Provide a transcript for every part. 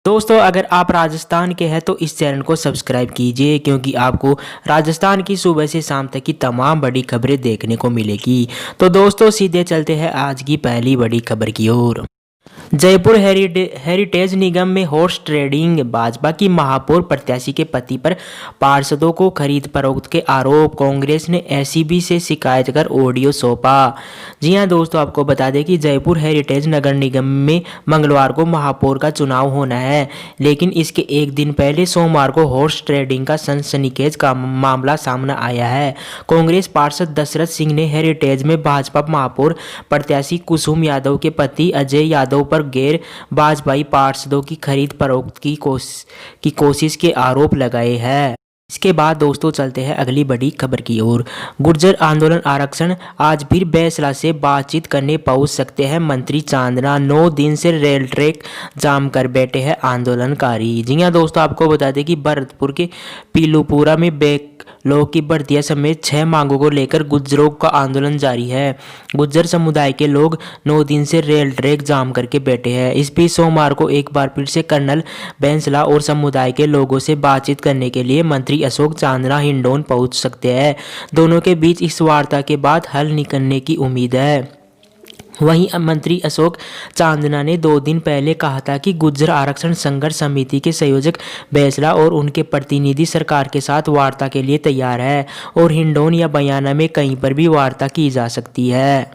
दोस्तों अगर आप राजस्थान के हैं तो इस चैनल को सब्सक्राइब कीजिए क्योंकि आपको राजस्थान की सुबह से शाम तक की तमाम बड़ी खबरें देखने को मिलेगी। तो दोस्तों सीधे चलते हैं आज की पहली बड़ी खबर की ओर। जयपुर हेरिटेज निगम में हॉर्स ट्रेडिंग, भाजपा की महापौर प्रत्याशी के पति पर पार्षदों को खरीद फरोख्त के आरोप, कांग्रेस ने एसीबी से शिकायत कर ऑडियो सौंपा। जी हां दोस्तों, आपको बता दें कि जयपुर हेरिटेज नगर निगम में मंगलवार को महापौर का चुनाव होना है, लेकिन इसके एक दिन पहले सोमवार को हॉर्स ट्रेडिंग का सनसनीखेज का मामला सामने आया है। कांग्रेस पार्षद दशरथ सिंह ने हेरिटेज में भाजपा महापौर प्रत्याशी कुसुम यादव के पति अजय यादव पर गैर भाजपाई पार्षदों की खरीद फरोख्त की कोशिश के आरोप लगाए हैं। इसके बाद दोस्तों चलते हैं अगली बड़ी खबर की ओर। गुर्जर आंदोलन आरक्षण, आज फिर फैसला से बातचीत करने पहुंच सकते हैं मंत्री चांदना। 9 दिन से रेल ट्रैक जाम कर बैठे हैं आंदोलनकारी। जी हां दोस्तों, आपको बता दें कि भरतपुर के पीलूपुरा में लोग की भर्तियां समेत 6 मांगों को लेकर गुर्जरों का आंदोलन जारी है। गुर्जर समुदाय के लोग 9 दिन से रेल ट्रैक जाम करके बैठे हैं। इस बीच सोमवार को एक बार फिर से कर्नल बैंसला और समुदाय के लोगों से बातचीत करने के लिए मंत्री अशोक चांदना हिंडौन पहुंच सकते हैं। दोनों के बीच इस वार्ता के बाद हल निकलने की उम्मीद है। वहीं मंत्री अशोक चांदना ने 2 दिन पहले कहा था कि गुर्जर आरक्षण संघर्ष समिति के संयोजक बैंसला और उनके प्रतिनिधि सरकार के साथ वार्ता के लिए तैयार है और हिंडौन या बयाना में कहीं पर भी वार्ता की जा सकती है।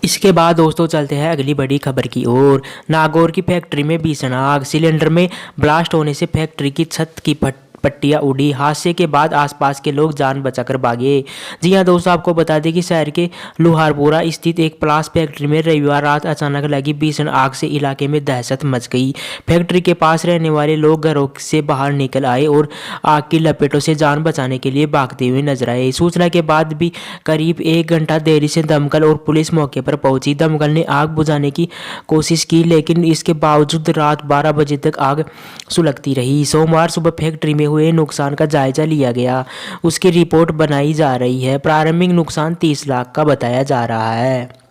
इसके बाद दोस्तों चलते हैं अगली बड़ी खबर की ओर। नागौर की फैक्ट्री में भीषण आग, सिलेंडर में ब्लास्ट होने से फैक्ट्री की छत की पट्टियां उड़ी। हादसे के बाद आसपास के लोग जान बचाकर भागे। जी हां दोस्तों, आपको बता दें कि शहर के लुहारपुरा स्थित एक प्लास फैक्ट्री में रविवार रात अचानक लगी भीषण आग से इलाके में दहशत मच गई। फैक्ट्री के पास रहने वाले लोग घरों से बाहर निकल आए और आग की लपेटों से जान बचाने के लिए भागते हुए नजर आए। सूचना के बाद भी करीब 1 घंटा देरी से दमकल और पुलिस मौके पर पहुंची। दमकल ने आग बुझाने की कोशिश की, लेकिन इसके बावजूद रात 12 बजे तक आग सुलगती रही। सोमवार सुबह फैक्ट्री में हुए नुकसान का जायजा लिया गया, उसकी रिपोर्ट बनाई जा रही है। प्रारंभिक नुकसान 30 लाख का बताया जा रहा है।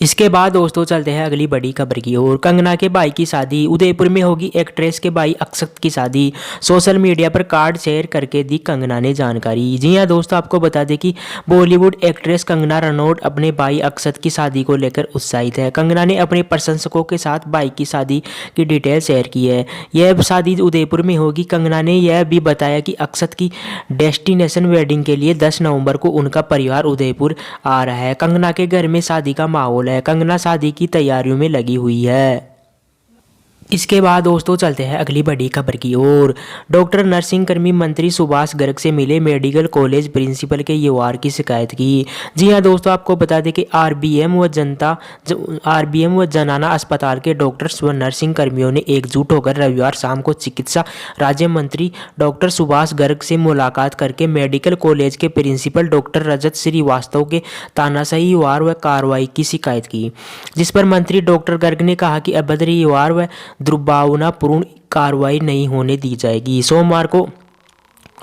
इसके बाद दोस्तों चलते हैं अगली बड़ी खबर की ओर। कंगना के भाई की शादी, उदयपुर में होगी एक्ट्रेस के भाई अक्षत की शादी। सोशल मीडिया पर कार्ड शेयर करके दी कंगना ने जानकारी। जी हां दोस्तों, आपको बता दें कि बॉलीवुड एक्ट्रेस कंगना रनौत अपने भाई अक्षत की शादी को लेकर उत्साहित है। कंगना ने अपने प्रशंसकों के साथ भाई की शादी की डिटेल शेयर की है। यह शादी उदयपुर में होगी। कंगना ने यह भी बताया कि अक्षत की डेस्टिनेशन वेडिंग के लिए 10 नवंबर को उनका परिवार उदयपुर आ रहा है। कंगना के घर में शादी का माहौल है। कंगना शादी की तैयारियों में लगी हुई है। इसके बाद दोस्तों चलते हैं अगली बड़ी खबर की ओर। डॉक्टर नर्सिंग कर्मी मंत्री सुभाष गर्ग से मिले, मेडिकल कॉलेज प्रिंसिपल के व्यवहार की शिकायत की। जी हां दोस्तों, आपको बता दें कि आरबीएम व जनाना अस्पताल के डॉक्टर्स व नर्सिंग कर्मियों ने एकजुट होकर रविवार शाम को चिकित्सा राज्य मंत्री डॉक्टर सुभाष गर्ग से मुलाकात करके मेडिकल कॉलेज के प्रिंसिपल डॉक्टर रजत श्रीवास्तव के तानाशाही व्यवहार व कार्रवाई की शिकायत की, जिस पर मंत्री डॉक्टर गर्ग ने कहा कि अभद्र व्यवहार व दुर्भावनापूर्ण कार्रवाई नहीं होने दी जाएगी। सोमवार को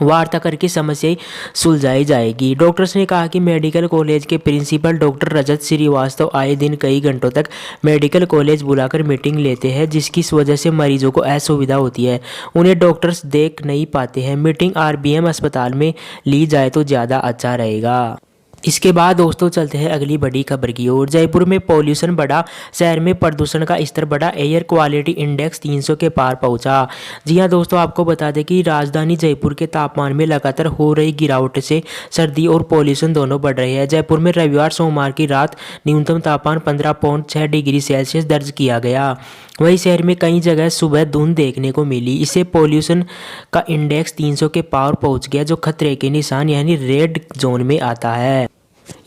वार्ता करके समस्याएं सुलझाई जाएगी। डॉक्टर्स ने कहा कि मेडिकल कॉलेज के प्रिंसिपल डॉक्टर रजत श्रीवास्तव आए दिन कई घंटों तक मेडिकल कॉलेज बुलाकर मीटिंग लेते हैं, जिसकी वजह से मरीजों को असुविधा होती है। उन्हें डॉक्टर्स देख नहीं पाते हैं। मीटिंग आरबीएम अस्पताल में ली जाए तो ज़्यादा अच्छा रहेगा। इसके बाद दोस्तों चलते हैं अगली बड़ी खबर की ओर। जयपुर में पॉल्यूशन बढ़ा, शहर में प्रदूषण का स्तर बढ़ा, एयर क्वालिटी इंडेक्स 300 के पार पहुंचा। जी हां दोस्तों, आपको बता दें कि राजधानी जयपुर के तापमान में लगातार हो रही गिरावट से सर्दी और पॉल्यूशन दोनों बढ़ रहे हैं। जयपुर में रविवार सोमवार की रात न्यूनतम तापमान 15.6 डिग्री सेल्सियस दर्ज किया गया। वहीं शहर में कई जगह सुबह धुंध देखने को मिली। इससे पॉल्यूशन का इंडेक्स 300 के पार पहुंच गया, जो खतरे के निशान यानी रेड जोन में आता है।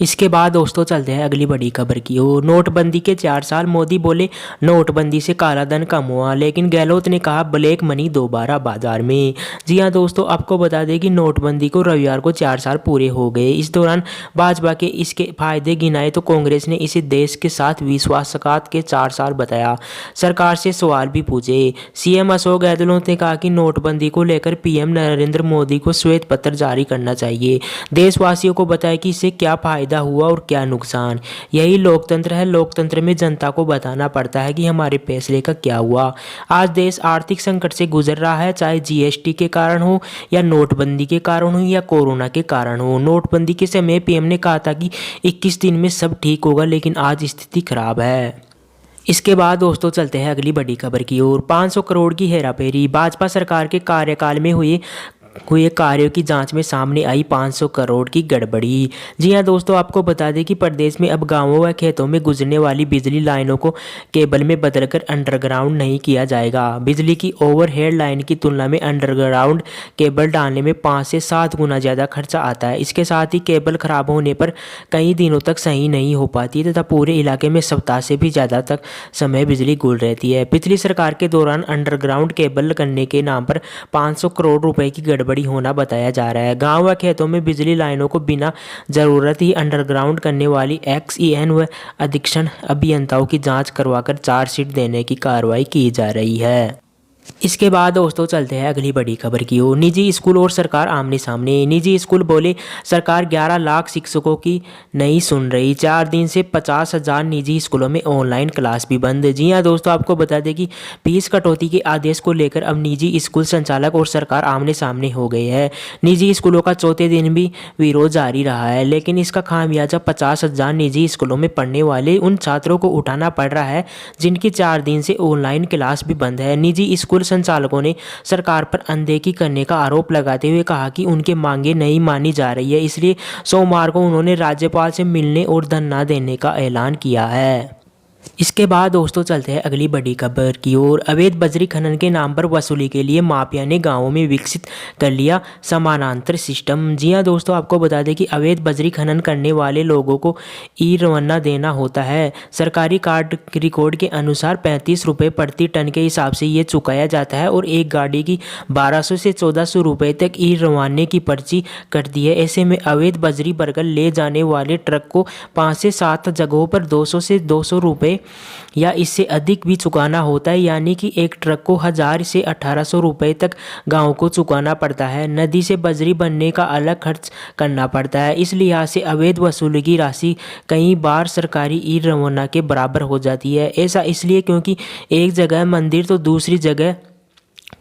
इसके बाद दोस्तों चलते हैं अगली बड़ी खबर की ओर। नोटबंदी के 4 साल, मोदी बोले नोटबंदी से काला धन कम हुआ, लेकिन गहलोत ने कहा ब्लैक मनी दोबारा बाजार में। जी हां दोस्तों, आपको बता दें कि नोटबंदी को रविवार को 4 साल पूरे हो गए। इस दौरान भाजपा के इसके फायदे गिनाए तो कांग्रेस ने इसे देश के साथ विश्वासघात के 4 साल बताया। सरकार से सवाल भी पूछे। सीएम अशोक गहलोत ने कहा कि नोटबंदी को लेकर पीएम नरेंद्र मोदी को श्वेत पत्र जारी करना चाहिए। देशवासियों को बताया कि इससे क्या फायदे फ़ायदा हुआ और क्या नुकसान। यही लोकतंत्र है। लोकतंत्र में जनता को बताना पड़ता है कि हमारे फैसले का क्या हुआ। आज देश आर्थिक संकट से गुजर रहा है, चाहे जीएसटी के कारण हो या नोटबंदी के कारण हो या कोरोना के कारण हो। नोटबंदी के समय पीएम ने कहा था कि 21 दिन में सब ठीक होगा, लेकिन आज स्थिति खराब है। इसके बाद दोस्तों चलते हैं अगली बड़ी खबर की ओर। 500 करोड़ की हेराफेरी। भाजपा सरकार के कार्यकाल में हुए कार्यों की जांच में सामने आई 500 करोड़ की गड़बड़ी। जी हां दोस्तों, आपको बता दें कि प्रदेश में अब गांवों व खेतों में गुजरने वाली बिजली लाइनों को केबल में बदलकर अंडरग्राउंड नहीं किया जाएगा। बिजली की ओवरहेड लाइन की तुलना में अंडरग्राउंड केबल डालने में 5 से 7 गुना ज़्यादा खर्चा आता है। इसके साथ ही केबल खराब होने पर कई दिनों तक सही नहीं हो पाती तथा पूरे इलाके में सप्ताह से भी ज़्यादा तक समय बिजली गुल रहती है। पिछली सरकार के दौरान अंडरग्राउंड केबल करने के नाम पर 500 करोड़ रुपए की गड़बड़ी होना बताया जा रहा है। गांव व खेतों में बिजली लाइनों को बिना जरूरत ही अंडरग्राउंड करने वाली एक्सईएन व अधीक्षण अभियंताओं की जांच करवाकर चार्जशीट देने की कार्रवाई की जा रही है। इसके बाद दोस्तों चलते हैं अगली बड़ी खबर की ओर। निजी स्कूल और सरकार आमने सामने। निजी स्कूल बोले सरकार 11 लाख शिक्षकों की नहीं सुन रही। 4 दिन से 50,000 निजी स्कूलों में ऑनलाइन क्लास भी बंद। जी हां दोस्तों, आपको बता दें कि फीस कटौती के आदेश को लेकर अब निजी स्कूल संचालक और सरकार आमने सामने हो गए हैं। निजी स्कूलों का चौथे दिन भी विरोध जारी रहा है, लेकिन इसका खामियाजा 50,000 निजी स्कूलों में पढ़ने वाले उन छात्रों को उठाना पड़ रहा है जिनकी 4 दिन से ऑनलाइन क्लास भी बंद है। निजी स्कूल संचालकों ने सरकार पर अनदेखी करने का आरोप लगाते हुए कहा कि उनकी मांगे नहीं मानी जा रही है, इसलिए सोमवार को उन्होंने राज्यपाल से मिलने और धरना देने का ऐलान किया है। इसके बाद दोस्तों चलते हैं अगली बड़ी खबर की ओर। अवैध बजरी खनन के नाम पर वसूली के लिए माफिया ने गांवों में विकसित कर लिया समानांतर सिस्टम। जी हां दोस्तों, आपको बता दें कि अवैध बजरी खनन करने वाले लोगों को ई रवाना देना होता है। सरकारी कार्ड रिकॉर्ड के अनुसार 35 रुपये प्रति टन के हिसाब से ये चुकाया जाता है और एक गाड़ी की 1200 से 1400 रुपये तक ई रवाने की पर्ची कटती है। ऐसे में अवैध बजरी भरकर ले जाने वाले ट्रक को 5 से 7 जगहों पर 200 से 200 रुपये या इससे अधिक भी चुकाना होता है, यानी कि एक ट्रक को 1000 से 1800 रुपये तक गांव को चुकाना पड़ता है। नदी से बजरी बनने का अलग खर्च करना पड़ता है। इस लिहाज से अवैध वसूली की राशि कई बार सरकारी ई रवाना के बराबर हो जाती है। ऐसा इसलिए क्योंकि एक जगह मंदिर तो दूसरी जगह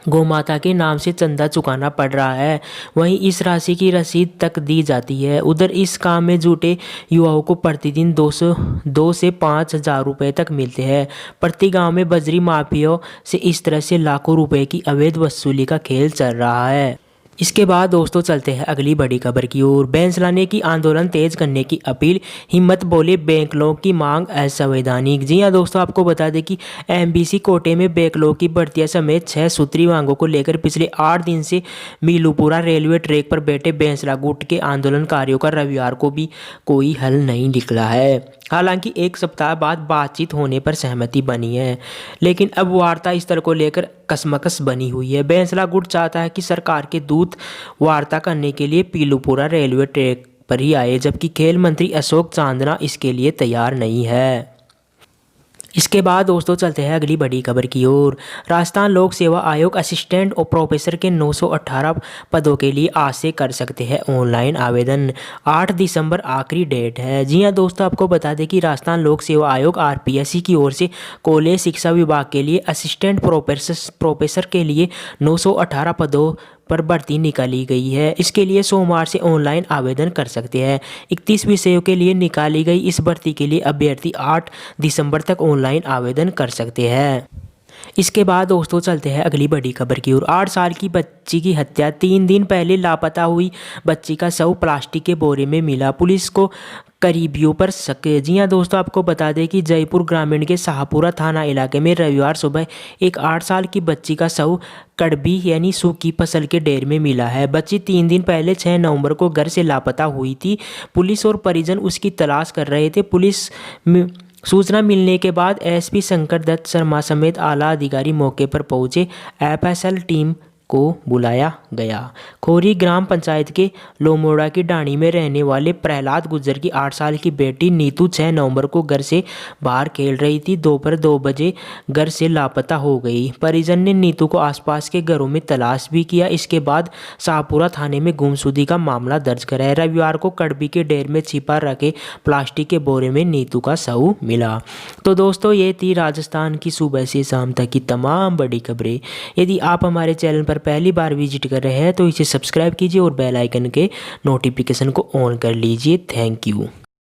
गौमाता के नाम से चंदा चुकाना पड़ रहा है, वहीं इस राशि की रसीद तक दी जाती है। उधर इस काम में जुटे युवाओं को प्रतिदिन 2 से 5,000 रुपये तक मिलते हैं। प्रति गांव में बजरी माफियाओं से इस तरह से लाखों रुपए की अवैध वसूली का खेल चल रहा है। इसके बाद दोस्तों चलते हैं अगली बड़ी खबर की ओर। बैंसलाने की आंदोलन तेज करने की अपील, हिम्मत बोले बैकलॉग की मांग असंवैधानिक। जी हां दोस्तों, आपको बता दें कि एमबीसी कोटे में बैकलॉग की भर्तियां समेत 6 सूत्री मांगों को लेकर पिछले 8 दिन से मीलूपुरा रेलवे ट्रैक पर बैठे बैंसला गुट के आंदोलनकारियों का रविवार को भी कोई हल नहीं निकला है। हालांकि 1 सप्ताह बाद बातचीत होने पर सहमति बनी है, लेकिन अब वार्ता स्तर को लेकर कसमकस बनी हुई है। बैंसला गुट चाहता है कि सरकार के दूत वार्ता करने के लिए पीलूपुरा रेलवे ट्रैक पर ही आए, जबकि खेल मंत्री अशोक चांदना इसके लिए तैयार नहीं है। इसके बाद दोस्तों चलते हैं अगली बड़ी खबर की ओर। राजस्थान लोक सेवा आयोग असिस्टेंट और प्रोफेसर के 918 पदों के लिए आज से कर सकते हैं ऑनलाइन आवेदन। 8 दिसंबर आखिरी डेट है। जी हां दोस्तों, आपको बता दें कि राजस्थान लोक सेवा आयोग आरपीएससी की ओर से कॉलेज शिक्षा विभाग के लिए असिस्टेंट प्रोफेसर के लिए 918 पदों पर भर्ती निकाली गई है। इसके लिए सोमवार से ऑनलाइन आवेदन कर सकते हैं। 31 विषयों के लिए निकाली गई इस भर्ती के लिए अभ्यर्थी 8 दिसंबर तक ऑनलाइन आवेदन कर सकते हैं। इसके बाद दोस्तों चलते हैं अगली बड़ी खबर की ओर। 8 साल की बच्ची की हत्या। 3 दिन पहले लापता हुई बच्ची का शव प्लास्टिक के बोरे में मिला, पुलिस को करीबियों पर शक। जी हां दोस्तों, आपको बता दें कि जयपुर ग्रामीण के शाहपुरा थाना इलाके में रविवार सुबह एक 8 साल की बच्ची का शव कड़बी यानी सूखी फसल के ढेर में मिला है। बच्ची 3 दिन पहले 6 नवंबर को घर से लापता हुई थी। पुलिस और परिजन उसकी तलाश कर रहे थे। पुलिस सूचना मिलने के बाद एसपी शंकर दत्त शर्मा समेत आला अधिकारी मौके पर पहुंचे। एफएसएल टीम को बुलाया गया। खोरी ग्राम पंचायत के लोमोड़ा की डाणी में रहने वाले प्रहलाद गुर्जर की 8 साल की बेटी नीतू 6 नवंबर को घर से बाहर खेल रही थी। दोपहर 2 बजे घर से लापता हो गई। परिजन ने नीतू को आसपास के घरों में तलाश भी किया। इसके बाद शाहपुरा थाने में गुमशुदगी का मामला दर्ज कराया। रविवार को कड़बी के ढेर में छिपा रखे प्लास्टिक के बोरे में नीतू का शव मिला। तो दोस्तों ये थी राजस्थान की सुबह से शाम तक की तमाम बड़ी खबरें। यदि आप हमारे चैनल पर पहली बार विजिट कर रहे हैं तो इसे सब्सक्राइब कीजिए और बेल आइकन के नोटिफिकेशन को ऑन कर लीजिए। Thank you.